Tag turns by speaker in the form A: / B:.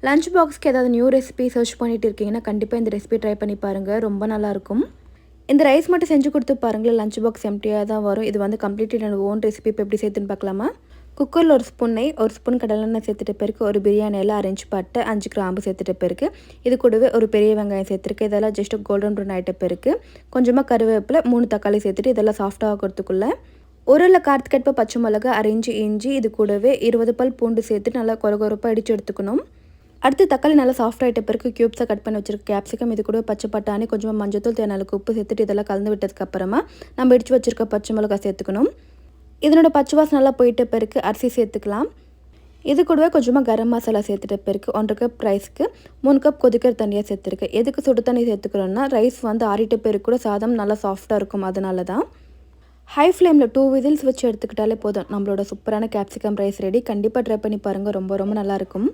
A: Lunch பாக்ஸ்க்கு ஏதாவது new recipe search பண்ணிட்டு இருக்கீங்கன்னா கண்டிப்பாக இந்த ரெசிபி ட்ரை பண்ணி பாருங்கள், ரொம்ப நல்லாயிருக்கும். இந்த ரைஸ் மட்டும் செஞ்சு கொடுத்து பாருங்களேன், லஞ்ச் பாக்ஸ் எம்டியாக தான் வரும். இது வந்து கம்ப்ளீட்லி என்னோட ஓன் ரெசிபி. இப்போ எப்படி சேர்த்துன்னு பார்க்கலாமா? குக்கரில் ஒரு ஸ்பூன் நெய், ஒரு ஸ்பூன் கடலெண்ணெய் சேர்த்துட்ட பிறகு ஒரு பிரியாணி எல்லாம் அரேஞ்ச் பட்டை 5 கிராம்பு சேர்த்துட்ட பிறகு இது கூடவே ஒரு பெரிய வெங்காயம் சேர்த்துருக்கு. இதெல்லாம் ஜஸ்ட் கோல்டன் ப்ரௌன் ஆகிட்ட பிறகு கொஞ்சமாக கருவேப்பிலை 3 தக்காளி சேர்த்துட்டு இதெல்லாம் சாஃப்டாக ஆகிறதுக்குள்ளே ஒரு காரத்துக்கேற்ப பச்சை மிளகா, அரைஞ்சி இஞ்சி, இது கூடவே 20 பல் பூண்டு சேர்த்துட்டு நல்லா கொரகொரப்பாக அடித்து எடுத்துக்கணும். அடுத்து தக்காளி நல்லா சாஃப்ட் ஆகிட்ட பிறகு க்யூப்ஸாக கட் பண்ணி வச்சிருக்க கேப்சிகம், இது கூட பச்சை பட்டாணி, கொஞ்சமாக மஞ்சத்தூள், தேவையான உப்பு சேர்த்துட்டு இதெல்லாம் கலந்து விட்டதுக்கப்புறமா நம்ம இடித்து வச்சிருக்க பச்சை மிளகாய் சேர்த்துக்கணும். இதனோட பச்சை வாசம் நல்லா போயிட்ட பிறகு அரிசி சேர்த்துக்கலாம். இது கூடவே கொஞ்சமாக கரம் மசாலா சேர்த்துட்ட பிறகு 1 கப் ரைஸ்க்கு 3 கப் கொதிக்கிற தண்ணியாக சேர்த்துருக்கேன். எதுக்கு சுடு தண்ணி சேர்த்துக்கிறோன்னா ரைஸ் வந்து ஆறிட்ட பிறகு கூட சாதம் நல்லா சாஃப்டாக இருக்கும், அதனால தான். ஹை ஃப்ளேமில் 2 விசில்ஸ் வச்சு எடுத்துக்கிட்டாலே போதும், நம்மளோட சூப்பரான கேப்சிகம் ரைஸ் ரெடி. கண்டிப்பாக ட்ரை பண்ணி பாருங்கள், ரொம்ப ரொம்ப நல்லாயிருக்கும்.